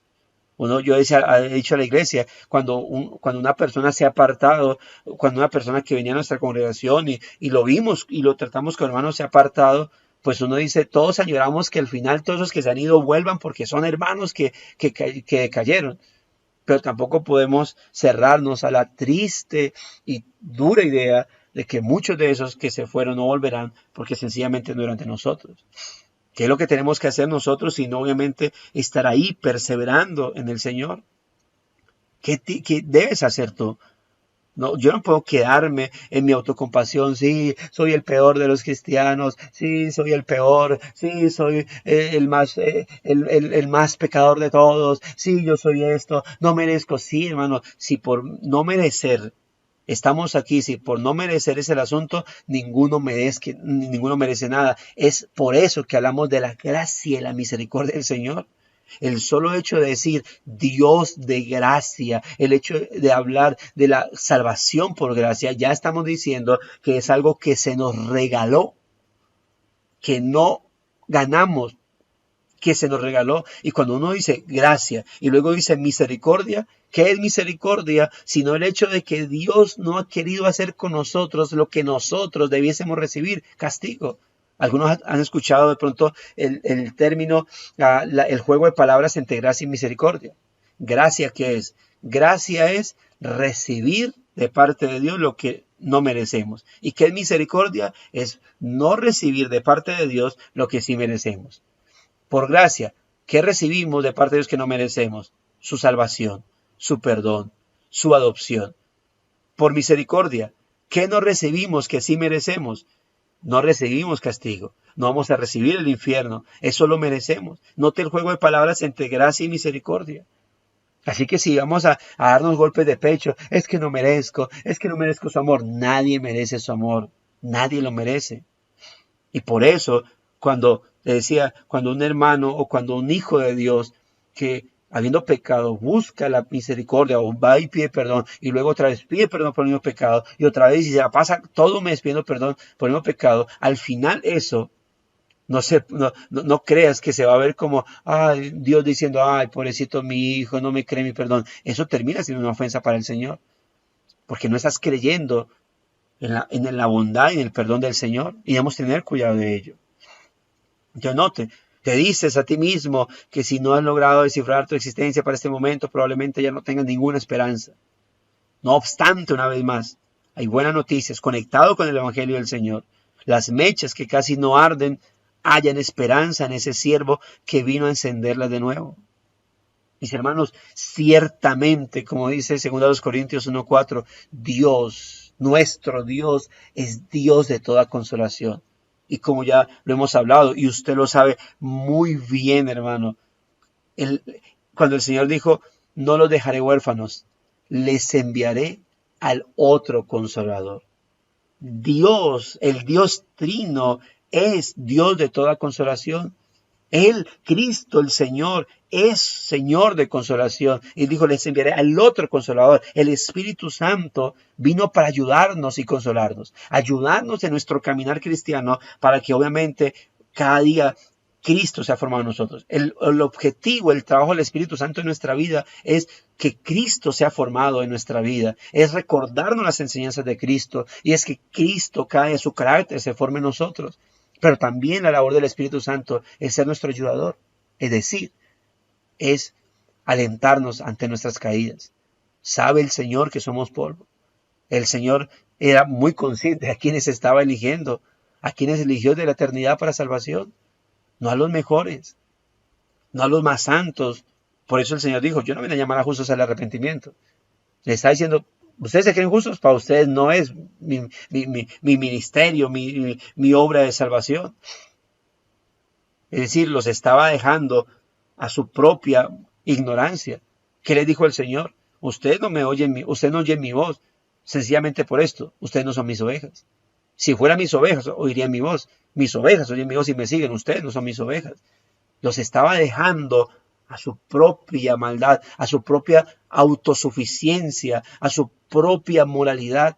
Yo he dicho a la iglesia, cuando una persona se ha apartado, cuando una persona que venía a nuestra congregación y lo vimos y lo tratamos con hermanos se ha apartado, pues uno dice, todos añoramos que al final todos los que se han ido vuelvan porque son hermanos que cayeron. Pero tampoco podemos cerrarnos a la triste y dura idea de que muchos de esos que se fueron no volverán porque sencillamente no eran de nosotros. ¿Qué es lo que tenemos que hacer nosotros? Sino obviamente estar ahí perseverando en el Señor. ¿Qué debes hacer tú? No, yo no puedo quedarme en mi autocompasión. Sí, soy el peor de los cristianos. Sí, soy el peor. Sí, soy el más pecador de todos. Sí, yo soy esto. No merezco. Sí, hermano, si por no merecer estamos aquí, si por no merecer es el asunto, ninguno merece nada. Es por eso que hablamos de la gracia y la misericordia del Señor. El solo hecho de decir Dios de gracia, el hecho de hablar de la salvación por gracia, ya estamos diciendo que es algo que se nos regaló, que no ganamos, que se nos regaló. Y cuando uno dice gracia y luego dice misericordia, ¿qué es misericordia? Sino el hecho de que Dios no ha querido hacer con nosotros lo que nosotros debiésemos recibir, castigo. Algunos han escuchado de pronto el término, el juego de palabras entre gracia y misericordia. ¿Gracia qué es? Gracia es recibir de parte de Dios lo que no merecemos. ¿Y qué es misericordia? Es no recibir de parte de Dios lo que sí merecemos. Por gracia, ¿qué recibimos de parte de Dios que no merecemos? Su salvación, su perdón, su adopción. Por misericordia, ¿qué no recibimos que sí merecemos? No recibimos castigo, no vamos a recibir el infierno, eso lo merecemos. Note el juego de palabras entre gracia y misericordia. Así que si vamos a darnos golpes de pecho, es que no merezco su amor. Nadie merece su amor, nadie lo merece. Y por eso, cuando le decía, cuando un hermano o cuando un hijo de Dios que habiendo pecado busca la misericordia o va y pide perdón y luego otra vez pide perdón por el mismo pecado y otra vez y se la pasa todo un mes pidiendo perdón por el mismo pecado, al final eso no creas que se va a ver como ay, Dios diciendo, ay, pobrecito mi hijo, no me cree mi perdón. Eso termina siendo una ofensa para el Señor, porque no estás creyendo en la bondad y en el perdón del Señor, y debemos tener cuidado de ello. Yo note, te dices a ti mismo que si no has logrado descifrar tu existencia para este momento, probablemente ya no tengas ninguna esperanza. No obstante, una vez más, hay buenas noticias, conectado con el Evangelio del Señor. Las mechas que casi no arden, hayan esperanza en ese siervo que vino a encenderlas de nuevo. Mis hermanos, ciertamente, como dice 2 Corintios 1:4, Dios, nuestro Dios, es Dios de toda consolación. Y como ya lo hemos hablado, y usted lo sabe muy bien, hermano, cuando el Señor dijo, no los dejaré huérfanos, les enviaré al otro consolador. Dios, el Dios trino, es Dios de toda consolación. Él, Cristo, el Señor, es Señor de consolación. Y dijo, les enviaré al otro consolador. El Espíritu Santo vino para ayudarnos y consolarnos. Ayudarnos en nuestro caminar cristiano para que obviamente cada día Cristo sea formado en nosotros. El objetivo, el trabajo del Espíritu Santo en nuestra vida es que Cristo sea formado en nuestra vida. Es recordarnos las enseñanzas de Cristo. Y es que Cristo, cada día su carácter se forme en nosotros. Pero también la labor del Espíritu Santo es ser nuestro ayudador. Es decir, es alentarnos ante nuestras caídas. Sabe el Señor que somos polvo. El Señor era muy consciente de a quienes estaba eligiendo, a quienes eligió de la eternidad para salvación. No a los mejores, no a los más santos. Por eso el Señor dijo, yo no vine a llamar a justos al arrepentimiento. Le está diciendo, ustedes se creen justos, para ustedes no es mi ministerio, mi obra de salvación. Es decir, los estaba dejando a su propia ignorancia. ¿Qué le dijo el Señor? Usted no oye mi voz, sencillamente por esto, ustedes no son mis ovejas. Si fueran mis ovejas, oirían mi voz. Mis ovejas oyen mi voz y me siguen, ustedes no son mis ovejas. Los estaba dejando a su propia maldad, a su propia autosuficiencia, a su propia moralidad.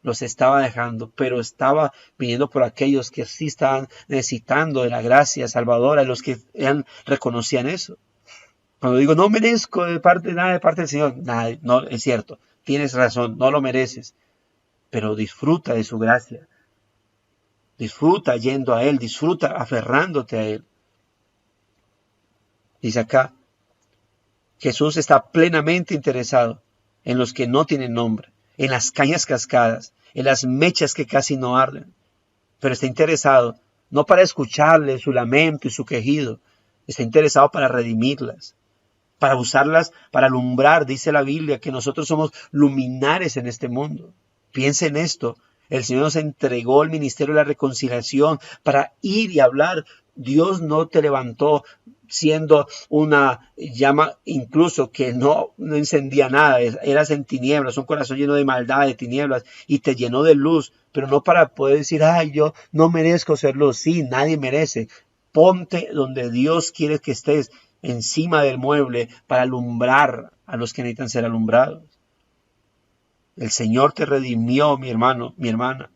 Los estaba dejando, pero estaba viniendo por aquellos que sí estaban necesitando de la gracia salvadora, los que reconocían eso. Cuando digo no merezco nada de parte del Señor, nada, no es cierto, tienes razón, no lo mereces, pero disfruta de su gracia, disfruta yendo a Él, disfruta aferrándote a Él. Dice acá, Jesús está plenamente interesado en los que no tienen nombre, en las cañas cascadas, en las mechas que casi no arden, pero está interesado no para escucharle su lamento y su quejido, está interesado para redimirlas, para usarlas, para alumbrar. Dice la Biblia que nosotros somos luminares en este mundo. Piensa en esto. El Señor nos entregó el ministerio de la reconciliación para ir y hablar. Dios no te levantó siendo una llama incluso que no encendía nada, eras en tinieblas, un corazón lleno de maldad, de tinieblas, y te llenó de luz, pero no para poder decir, ay, yo no merezco ser luz. Sí, nadie merece. Ponte donde Dios quiere que estés, encima del mueble, para alumbrar a los que necesitan ser alumbrados. El Señor te redimió, mi hermano, mi hermana,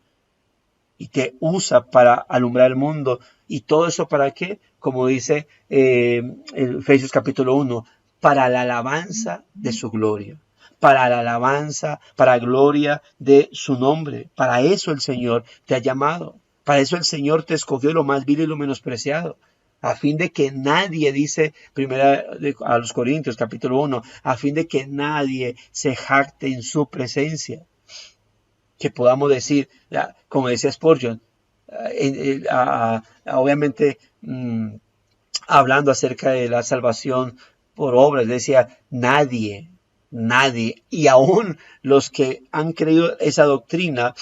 y te usa para alumbrar el mundo. ¿Y todo eso para qué? Como dice Efesios capítulo 1, para la alabanza de su gloria, para la alabanza, para la gloria de su nombre. Para eso el Señor te ha llamado, para eso el Señor te escogió lo más vil y lo menospreciado, a fin de que nadie, dice primera a los Corintios capítulo 1, a fin de que nadie se jacte en su presencia. Que podamos decir, como decía Spurgeon, obviamente hablando acerca de la salvación por obras, decía, nadie, y aún los que han creído esa doctrina,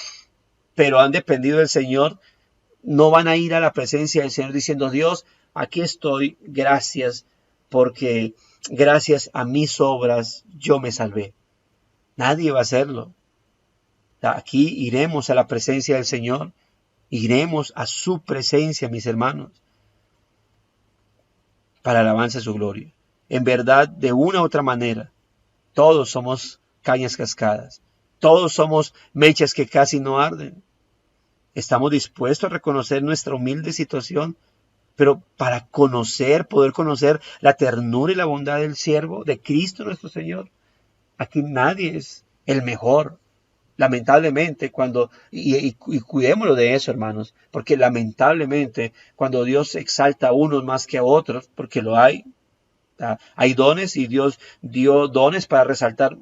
pero han dependido del Señor, no van a ir a la presencia del Señor diciendo, Dios, aquí estoy, gracias, porque gracias a mis obras yo me salvé. Nadie va a hacerlo. Aquí iremos a la presencia del Señor, iremos a su presencia, mis hermanos, para alabanza de su gloria. En verdad, de una u otra manera, todos somos cañas cascadas, todos somos mechas que casi no arden. Estamos dispuestos a reconocer nuestra humilde situación, pero para poder conocer la ternura y la bondad del siervo, de Cristo nuestro Señor. Aquí nadie es el mejor. Lamentablemente, y cuidémoslo de eso, hermanos, porque lamentablemente cuando Dios exalta a unos más que a otros, porque lo hay dones y Dios dio dones para resaltar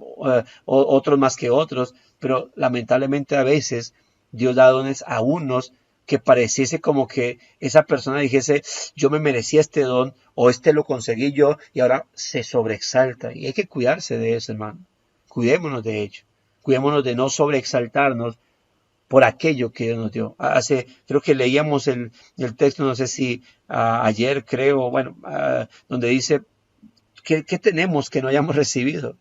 otros más que otros, pero lamentablemente a veces Dios da dones a unos que pareciese como que esa persona dijese, yo me merecía este don o este lo conseguí yo, y ahora se sobreexalta, y hay que cuidarse de eso, hermano. Cuidémonos de ello. Cuidémonos de no sobreexaltarnos por aquello que Dios nos dio. Creo que leíamos el texto, no sé si ayer, creo, donde dice, ¿qué tenemos que no hayamos recibido?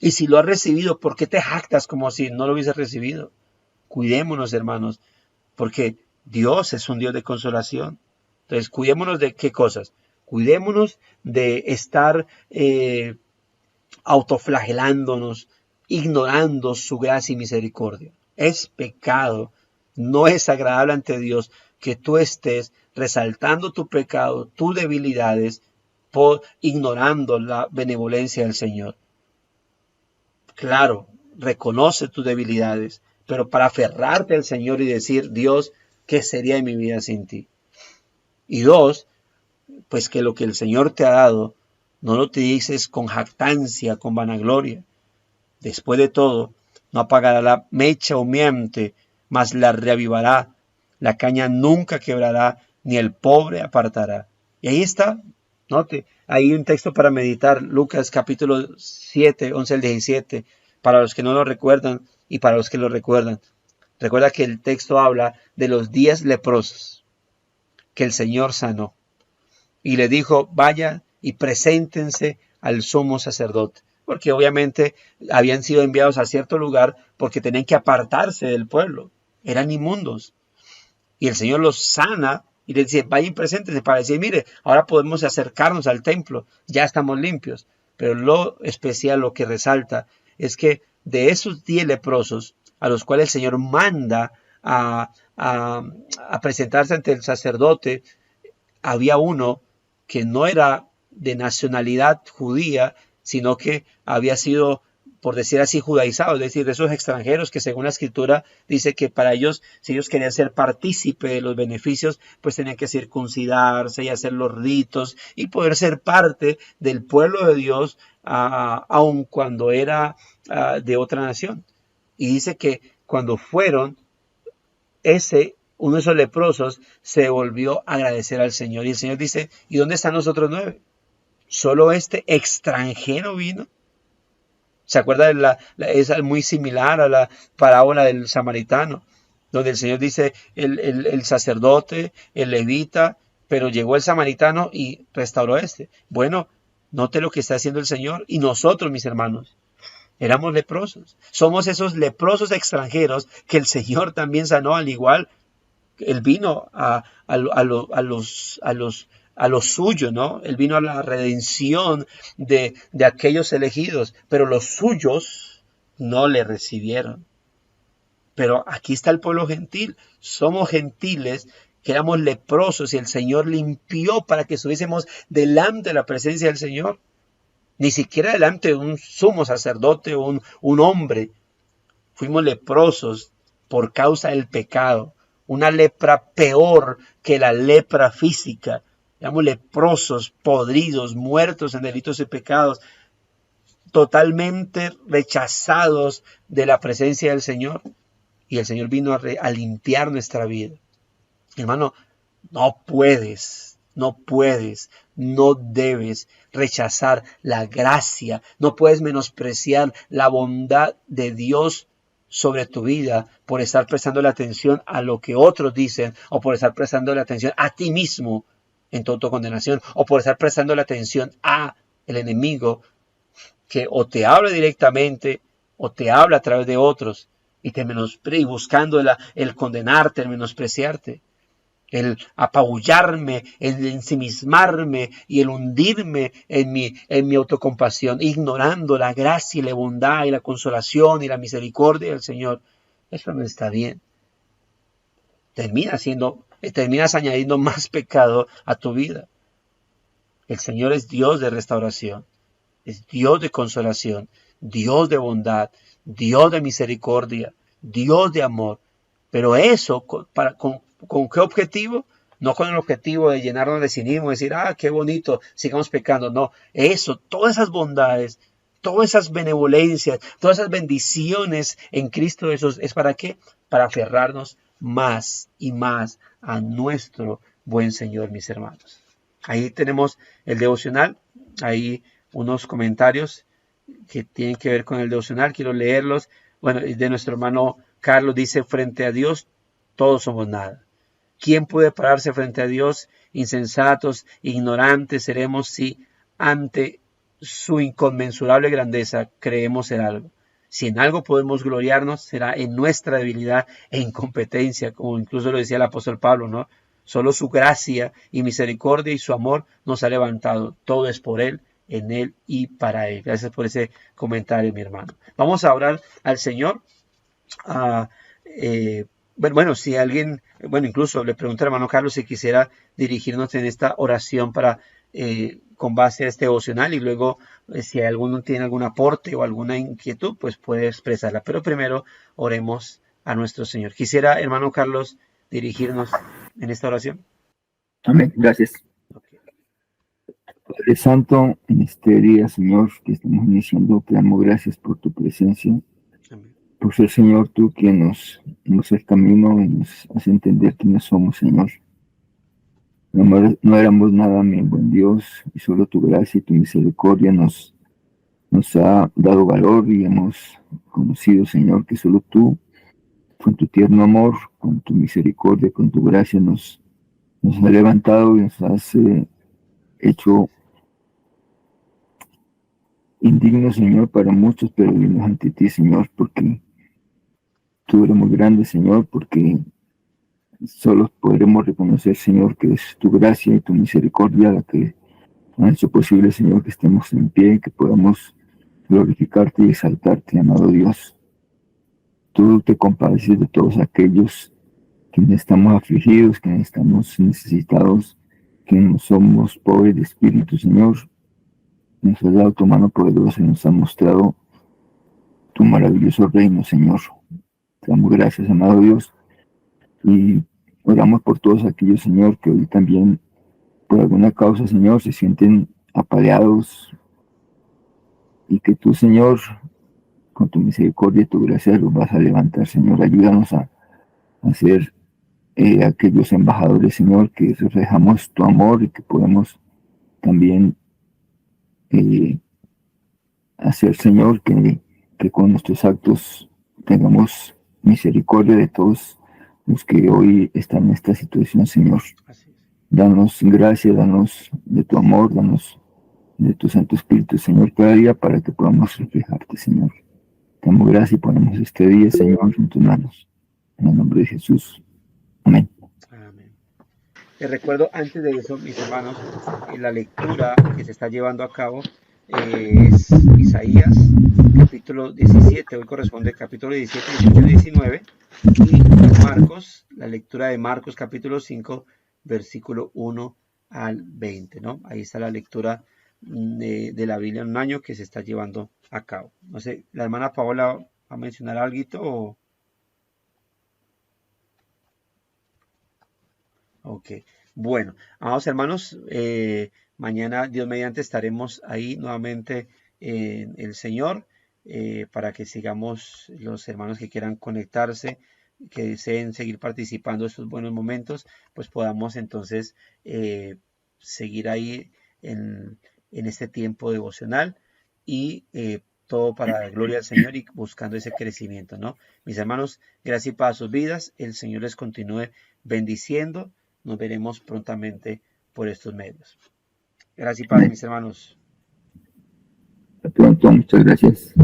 Y si lo has recibido, ¿por qué te jactas como si no lo hubieses recibido? Cuidémonos, hermanos, porque Dios es un Dios de consolación. Entonces, cuidémonos de qué cosas. Cuidémonos de estar autoflagelándonos, ignorando su gracia y misericordia. Es pecado, no es agradable ante Dios que tú estés resaltando tu pecado, tus debilidades, ignorando la benevolencia del Señor. Claro, reconoce tus debilidades, pero para aferrarte al Señor y decir, Dios, ¿qué sería de mi vida sin ti? Y dos, pues que lo que el Señor te ha dado, no lo te dices con jactancia, con vanagloria. Después de todo, no apagará la mecha humeante, mas la reavivará. La caña nunca quebrará, ni el pobre apartará. Y ahí está, note, ahí un texto para meditar, Lucas capítulo 7, 11 al 17, para los que no lo recuerdan y para los que lo recuerdan. Recuerda que el texto habla de los 10 leprosos que el Señor sanó. Y le dijo, vayan y preséntense al sumo sacerdote. Porque obviamente habían sido enviados a cierto lugar porque tenían que apartarse del pueblo. Eran inmundos. Y el Señor los sana y les dice, vayan y preséntense para decir, mire, ahora podemos acercarnos al templo, ya estamos limpios. Pero lo especial, lo que resalta, es que de esos 10 leprosos, a los cuales el Señor manda a presentarse ante el sacerdote, había uno que no era de nacionalidad judía, sino que había sido, por decir así, judaizado, es decir, de esos extranjeros que según la escritura dice que para ellos, si ellos querían ser partícipe de los beneficios, pues tenían que circuncidarse y hacer los ritos y poder ser parte del pueblo de Dios, aun cuando era de otra nación. Y dice que cuando fueron, uno de esos leprosos se volvió a agradecer al Señor. Y el Señor dice, ¿y dónde están los otros 9? ¿Solo este extranjero vino? ¿Se acuerda? Es muy similar a la parábola del samaritano, donde el Señor dice el sacerdote, el levita, pero llegó el samaritano y restauró a este. Bueno, note lo que está haciendo el Señor. Y nosotros, mis hermanos, éramos leprosos. Somos esos leprosos extranjeros que el Señor también sanó, al igual. Él vino a los suyos, ¿no? Él vino a la redención de aquellos elegidos, pero los suyos no le recibieron. Pero aquí está el pueblo gentil. Somos gentiles, que éramos leprosos y el Señor limpió para que estuviésemos delante de la presencia del Señor. Ni siquiera delante de un sumo sacerdote o un hombre. Fuimos leprosos por causa del pecado. Una lepra peor que la lepra física. Éramos leprosos, podridos, muertos en delitos y pecados, totalmente rechazados de la presencia del Señor. Y el Señor vino a limpiar nuestra vida. Hermano, no puedes, no debes rechazar la gracia, no puedes menospreciar la bondad de Dios sobre tu vida por estar prestando la atención a lo que otros dicen o por estar prestando la atención a ti mismo en tu autocondenación o por estar prestando la atención a el enemigo que o te habla directamente o te habla a través de otros y te menosprecia, buscando el condenarte, el menospreciarte, el apabullarme, el ensimismarme y el hundirme en mi autocompasión, ignorando la gracia y la bondad y la consolación y la misericordia del Señor. Eso no está bien. Terminas añadiendo más pecado a tu vida. El Señor es Dios de restauración, es Dios de consolación, Dios de bondad, Dios de misericordia, Dios de amor. Pero eso, ¿con qué objetivo? No con el objetivo de llenarnos de cinismo, decir, qué bonito, sigamos pecando. No, todas esas bondades, todas esas benevolencias, todas esas bendiciones en Cristo Jesús, ¿es para qué? Para aferrarnos más y más a nuestro buen Señor, mis hermanos. Ahí tenemos el devocional, ahí unos comentarios que tienen que ver con el devocional, quiero leerlos. Bueno, de nuestro hermano Carlos dice, frente a Dios todos somos nada. ¿Quién puede pararse frente a Dios? Insensatos, ignorantes seremos si ante su inconmensurable grandeza creemos ser algo. Si en algo podemos gloriarnos, será en nuestra debilidad e incompetencia, como incluso lo decía el apóstol Pablo, ¿no? Solo su gracia y misericordia y su amor nos ha levantado. Todo es por Él, en Él y para Él. Gracias por ese comentario, mi hermano. Vamos a orar al Señor. Bueno, si alguien, incluso le pregunto al hermano Carlos si quisiera dirigirnos en esta oración para con base a este devocional y luego si alguno tiene algún aporte o alguna inquietud, pues puede expresarla. Pero primero oremos a nuestro Señor. Quisiera, hermano Carlos, dirigirnos en esta oración. Amén. Gracias. Okay. Padre Santo, en este día, Señor, que estamos iniciando, te damos gracias por tu presencia. Amén. Por ser, Señor, tú quien nos el camino y nos hace entender quiénes somos, Señor. No éramos nada, mi buen Dios, y solo tu gracia y tu misericordia nos ha dado valor y hemos conocido, Señor, que solo tú con tu tierno amor, con tu misericordia, con tu gracia nos has levantado y nos has hecho indignos, Señor, para muchos, pero dignos ante ti, Señor, porque tú eres muy grande, Señor, porque solo podremos reconocer, Señor, que es tu gracia y tu misericordia la que ha hecho posible, Señor, que estemos en pie y que podamos glorificarte y exaltarte, amado Dios. Tú te compadeces de todos aquellos que estamos afligidos, que estamos necesitados, que no somos pobres de espíritu, Señor. Nos has dado tu mano poderosa y nos has mostrado tu maravilloso reino, Señor. Te damos gracias, amado Dios, y oramos por todos aquellos, Señor, que hoy también, por alguna causa, Señor, se sienten apaleados y que tú, Señor, con tu misericordia y tu gracia los vas a levantar, Señor. Ayúdanos a ser aquellos embajadores, Señor, que reflejamos tu amor y que podamos también hacer, Señor, que con nuestros actos tengamos misericordia de todos los que hoy están en esta situación, Señor. Danos gracia, danos de tu amor, danos de tu Santo Espíritu, Señor, cada día para que podamos reflejarte, Señor. Te damos gracias y ponemos este día, Señor, en tus manos. En el nombre de Jesús. Amén. Amén. Les recuerdo antes de eso, mis hermanos, la lectura que se está llevando a cabo es Isaías, capítulo 17, hoy corresponde capítulo 17, 18 y 19, y Marcos, la lectura de Marcos, capítulo 5, versículo 1 al 20, ¿no? Ahí está la lectura de la Biblia en un año que se está llevando a cabo. No sé, la hermana Paola va a mencionar algo o... Ok, bueno, amados hermanos, mañana Dios mediante estaremos ahí nuevamente en el Señor para que sigamos los hermanos que quieran conectarse, que deseen seguir participando de estos buenos momentos, pues podamos entonces seguir ahí en este tiempo devocional y todo para la gloria del Señor y buscando ese crecimiento, ¿no? Mis hermanos, gracias y paz a sus vidas, el Señor les continúe bendiciendo. Nos veremos prontamente por estos medios. Gracias y paz, mis hermanos. Hasta pronto, muchas gracias.